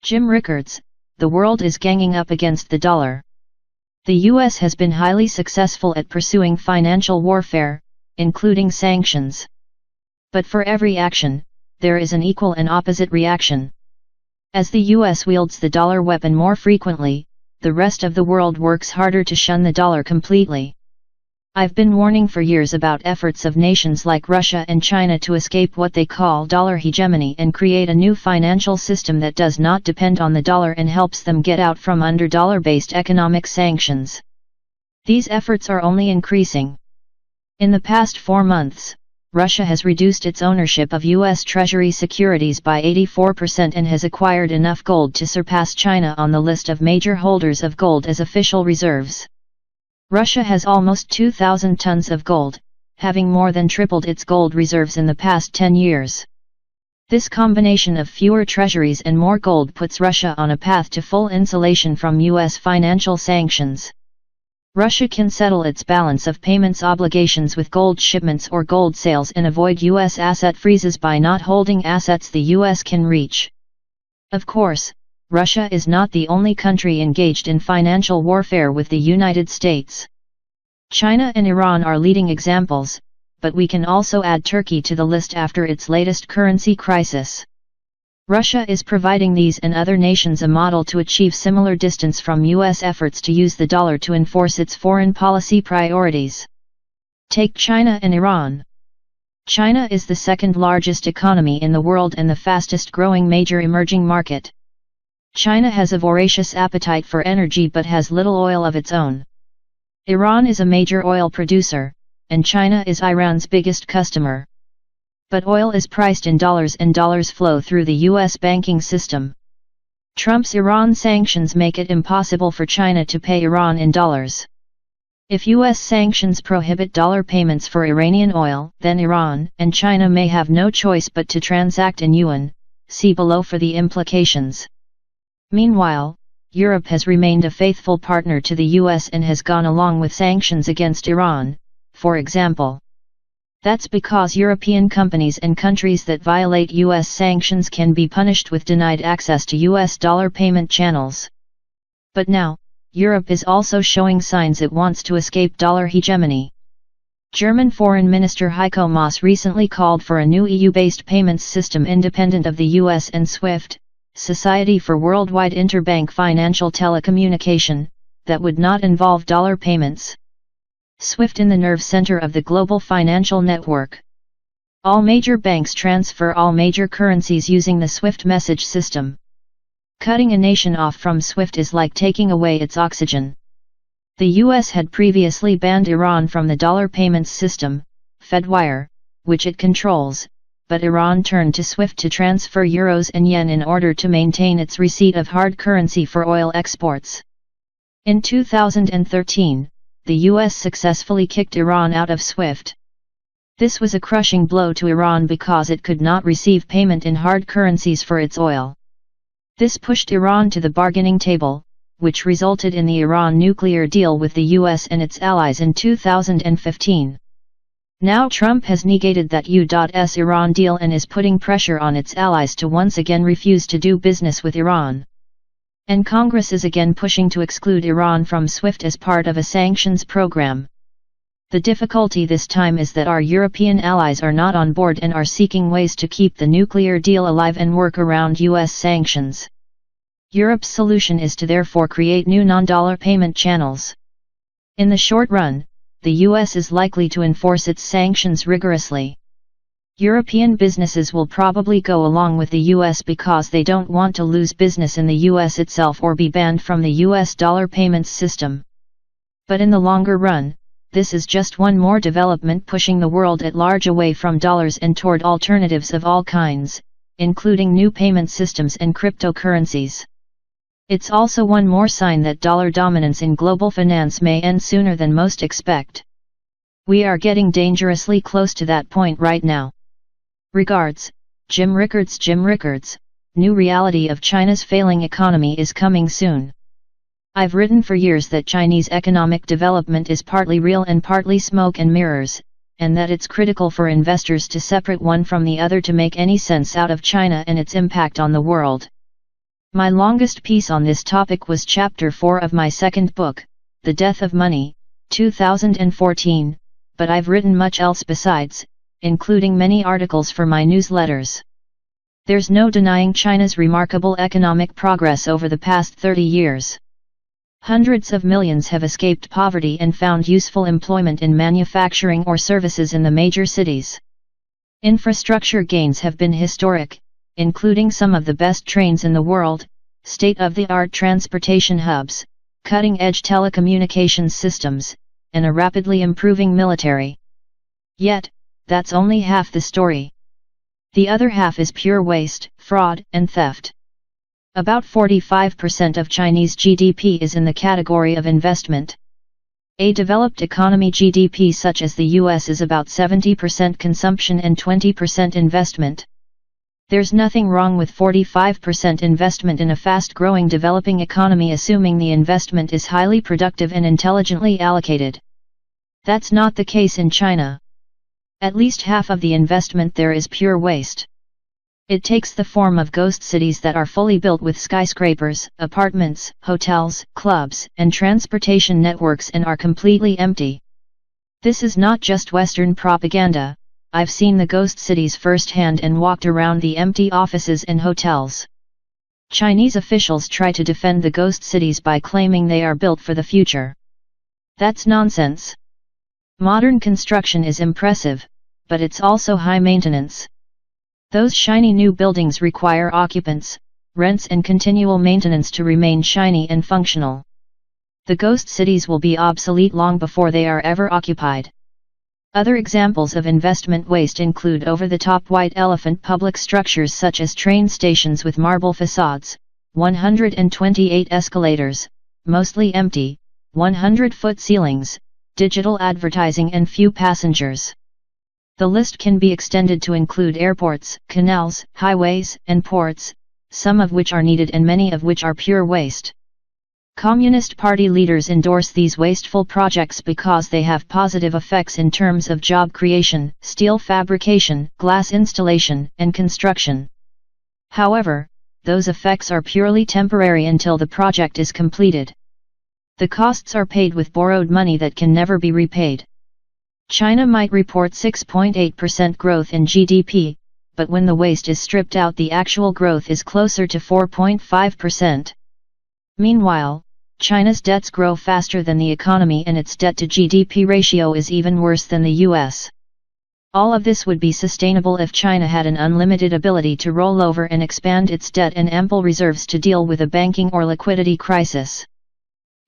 Jim Rickards, the world is ganging up against the dollar. The US has been highly successful at pursuing financial warfare, including sanctions. But for every action, there is an equal and opposite reaction. As the US wields the dollar weapon more frequently, the rest of the world works harder to shun the dollar completely. I've been warning for years about efforts of nations like Russia and China to escape what they call dollar hegemony and create a new financial system that does not depend on the dollar and helps them get out from under dollar-based economic sanctions. These efforts are only increasing. In the past 4 months, Russia has reduced its ownership of U.S. Treasury securities by 84% and has acquired enough gold to surpass China on the list of major holders of gold as official reserves. Russia has almost 2,000 tons of gold, having more than tripled its gold reserves in the past 10 years. This combination of fewer treasuries and more gold puts Russia on a path to full insulation from U.S. financial sanctions. Russia can settle its balance of payments obligations with gold shipments or gold sales and avoid U.S. asset freezes by not holding assets the U.S. can reach. Of course, Russia is not the only country engaged in financial warfare with the United States. China and Iran are leading examples, but we can also add Turkey to the list after its latest currency crisis. Russia is providing these and other nations a model to achieve similar distance from U.S. efforts to use the dollar to enforce its foreign policy priorities. Take China and Iran. China is the second largest economy in the world and the fastest growing major emerging market. China has a voracious appetite for energy but has little oil of its own. Iran is a major oil producer, and China is Iran's biggest customer. But oil is priced in dollars and dollars flow through the U.S. banking system. Trump's Iran sanctions make it impossible for China to pay Iran in dollars. If U.S. sanctions prohibit dollar payments for Iranian oil, then Iran and China may have no choice but to transact in yuan, see below for the implications. Meanwhile, Europe has remained a faithful partner to the US and has gone along with sanctions against Iran, for example. That's because European companies and countries that violate US sanctions can be punished with denied access to US dollar payment channels. But now, Europe is also showing signs it wants to escape dollar hegemony. German Foreign Minister Heiko Maas recently called for a new EU-based payments system independent of the US and SWIFT, Society for Worldwide Interbank Financial Telecommunication, that would not involve dollar payments. SWIFT in the nerve center of the global financial network. All major banks transfer all major currencies using the SWIFT message system. Cutting a nation off from SWIFT is like taking away its oxygen. The US had previously banned Iran from the dollar payments system, Fedwire, which it controls, but Iran turned to SWIFT to transfer euros and yen in order to maintain its receipt of hard currency for oil exports. In 2013, the US successfully kicked Iran out of SWIFT. This was a crushing blow to Iran because it could not receive payment in hard currencies for its oil. This pushed Iran to the bargaining table, which resulted in the Iran nuclear deal with the US and its allies in 2015. Now Trump has negated that U.S. Iran deal and is putting pressure on its allies to once again refuse to do business with Iran. And Congress is again pushing to exclude Iran from SWIFT as part of a sanctions program. The difficulty this time is that our European allies are not on board and are seeking ways to keep the nuclear deal alive and work around U.S. sanctions. Europe's solution is to therefore create new non-dollar payment channels. In the short run, the US is likely to enforce its sanctions rigorously. European businesses will probably go along with the US because they don't want to lose business in the US itself or be banned from the US dollar payments system. But in the longer run, this is just one more development pushing the world at large away from dollars and toward alternatives of all kinds, including new payment systems and cryptocurrencies. It's also one more sign that dollar dominance in global finance may end sooner than most expect. We are getting dangerously close to that point right now. Regards, Jim Rickards. Jim Rickards, new reality of China's failing economy is coming soon. I've written for years that Chinese economic development is partly real and partly smoke and mirrors, and that it's critical for investors to separate one from the other to make any sense out of China and its impact on the world. My longest piece on this topic was Chapter 4 of my second book, The Death of Money, 2014, but I've written much else besides, including many articles for my newsletters. There's no denying China's remarkable economic progress over the past 30 years. Hundreds of millions have escaped poverty and found useful employment in manufacturing or services in the major cities. Infrastructure gains have been historic, including some of the best trains in the world, state-of-the-art transportation hubs, cutting-edge telecommunications systems, and a rapidly improving military. Yet, that's only half the story. The other half is pure waste, fraud, and theft. About 45% of Chinese GDP is in the category of investment. A developed economy GDP such as the US is about 70% consumption and 20% investment. There's nothing wrong with 45% investment in a fast-growing developing economy assuming the investment is highly productive and intelligently allocated. That's not the case in China. At least half of the investment there is pure waste. It takes the form of ghost cities that are fully built with skyscrapers, apartments, hotels, clubs, and transportation networks and are completely empty. This is not just Western propaganda. I've seen the ghost cities firsthand and walked around the empty offices and hotels. Chinese officials try to defend the ghost cities by claiming they are built for the future. That's nonsense. Modern construction is impressive, but it's also high maintenance. Those shiny new buildings require occupants, rents and continual maintenance to remain shiny and functional. The ghost cities will be obsolete long before they are ever occupied. Other examples of investment waste include over-the-top white elephant public structures such as train stations with marble facades, 128 escalators, mostly empty, 100-foot ceilings, digital advertising and few passengers. The list can be extended to include airports, canals, highways, and ports, some of which are needed and many of which are pure waste. Communist Party leaders endorse these wasteful projects because they have positive effects in terms of job creation, steel fabrication, glass installation, and construction. However, those effects are purely temporary until the project is completed. The costs are paid with borrowed money that can never be repaid. China might report 6.8% growth in GDP, but when the waste is stripped out the actual growth is closer to 4.5%. Meanwhile, China's debts grow faster than the economy and its debt-to-GDP ratio is even worse than the US. All of this would be sustainable if China had an unlimited ability to roll over and expand its debt and ample reserves to deal with a banking or liquidity crisis.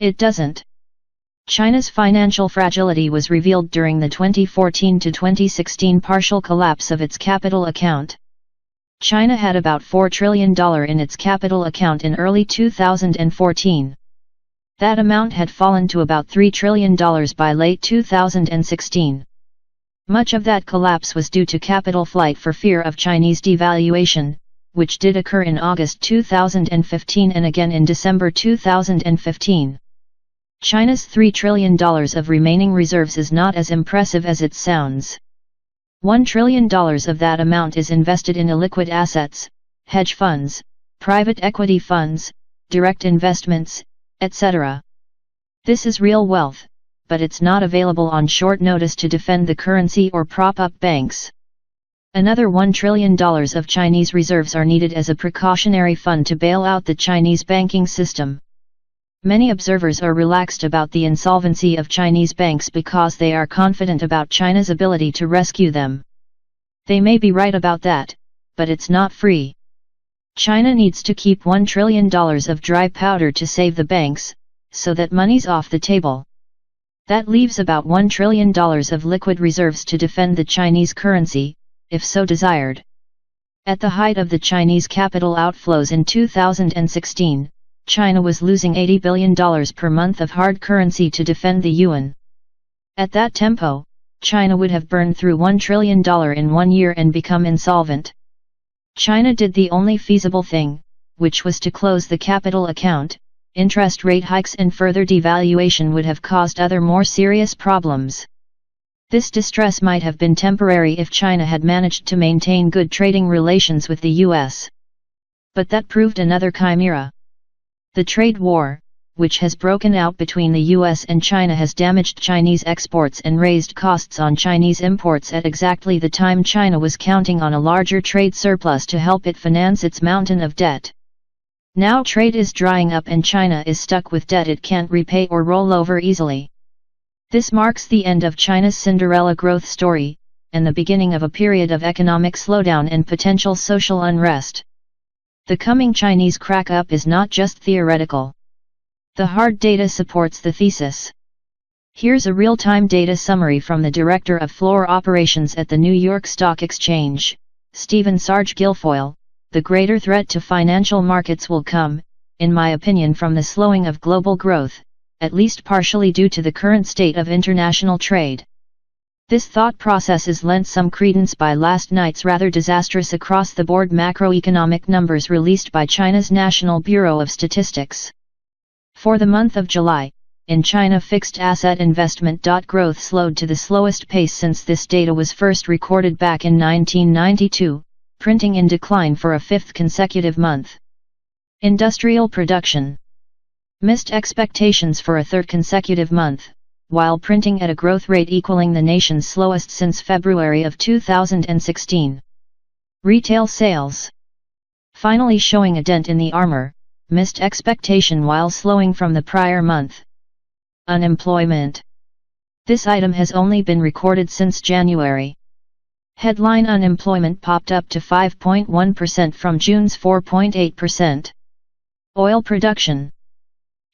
It doesn't. China's financial fragility was revealed during the 2014 to 2016 partial collapse of its capital account. China had about $4 trillion in its capital account in early 2014. That amount had fallen to about $3 trillion by late 2016. Much of that collapse was due to capital flight for fear of Chinese devaluation, which did occur in August 2015 and again in December 2015. China's $3 trillion of remaining reserves is not as impressive as it sounds. $1 trillion of that amount is invested in illiquid assets, hedge funds, private equity funds, direct investments, etc. This is real wealth, but it's not available on short notice to defend the currency or prop up banks. Another $1 trillion of Chinese reserves are needed as a precautionary fund to bail out the Chinese banking system. Many observers are relaxed about the insolvency of Chinese banks because they are confident about China's ability to rescue them. They may be right about that, but it's not free. China needs to keep $1 trillion of dry powder to save the banks, so that money's off the table. That leaves about $1 trillion of liquid reserves to defend the Chinese currency, if so desired. At the height of the Chinese capital outflows in 2016, China was losing $80 billion per month of hard currency to defend the yuan. At that tempo, China would have burned through $1 trillion in 1 year and become insolvent. China did the only feasible thing, which was to close the capital account. Interest rate hikes and further devaluation would have caused other more serious problems. This distress might have been temporary if China had managed to maintain good trading relations with the US. But that proved another chimera. The trade war, which has broken out between the US and China, has damaged Chinese exports and raised costs on Chinese imports at exactly the time China was counting on a larger trade surplus to help it finance its mountain of debt. Now trade is drying up and China is stuck with debt it can't repay or roll over easily. This marks the end of China's Cinderella growth story, and the beginning of a period of economic slowdown and potential social unrest. The coming Chinese crack-up is not just theoretical. The hard data supports the thesis. Here's a real-time data summary from the Director of Floor Operations at the New York Stock Exchange, Stephen Sarge Guilfoyle. The greater threat to financial markets will come, in my opinion, from the slowing of global growth, at least partially due to the current state of international trade. This thought process is lent some credence by last night's rather disastrous across-the-board macroeconomic numbers released by China's National Bureau of Statistics. For the month of July, in China, fixed asset investment growth slowed to the slowest pace since this data was first recorded back in 1992, printing in decline for a fifth consecutive month. Industrial production missed expectations for a third consecutive month, while printing at a growth rate equaling the nation's slowest since February of 2016. Retail sales, finally showing a dent in the armor, missed expectation while slowing from the prior month. Unemployment. This item has only been recorded since January. Headline unemployment popped up to 5.1% from June's 4.8%. Oil production.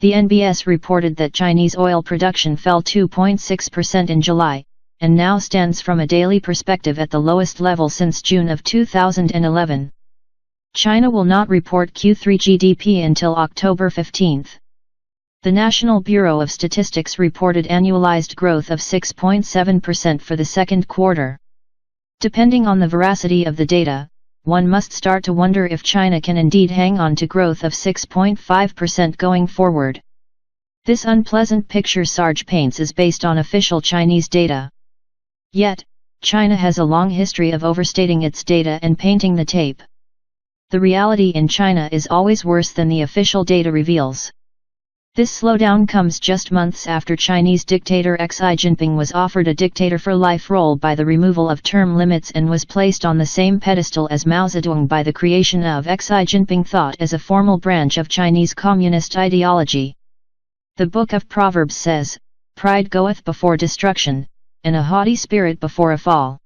The NBS reported that Chinese oil production fell 2.6% in July, and now stands from a daily perspective at the lowest level since June of 2011. China will not report Q3 GDP until October 15. The National Bureau of Statistics reported annualized growth of 6.7% for the second quarter. Depending on the veracity of the data, one must start to wonder if China can indeed hang on to growth of 6.5% going forward. This unpleasant picture Sarge paints is based on official Chinese data. Yet, China has a long history of overstating its data and painting the tape. The reality in China is always worse than the official data reveals. This slowdown comes just months after Chinese dictator Xi Jinping was offered a dictator-for-life role by the removal of term limits and was placed on the same pedestal as Mao Zedong by the creation of Xi Jinping thought as a formal branch of Chinese communist ideology. The Book of Proverbs says, "Pride goeth before destruction, and a haughty spirit before a fall."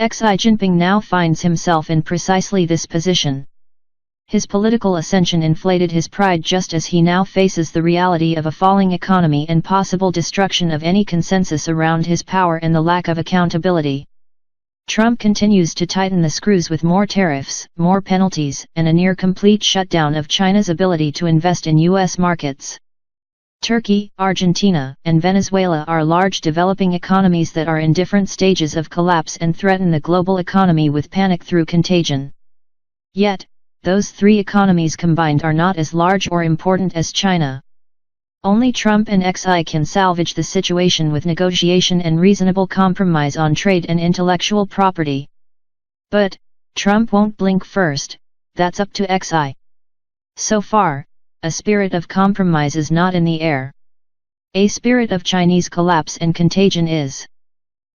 Xi Jinping now finds himself in precisely this position. His political ascension inflated his pride just as he now faces the reality of a falling economy and possible destruction of any consensus around his power and the lack of accountability. Trump continues to tighten the screws with more tariffs, more penalties, and a near-complete shutdown of China's ability to invest in U.S. markets. Turkey, Argentina, and Venezuela are large developing economies that are in different stages of collapse and threaten the global economy with panic through contagion. Yet, those three economies combined are not as large or important as China. Only Trump and Xi can salvage the situation with negotiation and reasonable compromise on trade and intellectual property. But, Trump won't blink first, that's up to Xi. So far, a spirit of compromise is not in the air. A spirit of Chinese collapse and contagion is.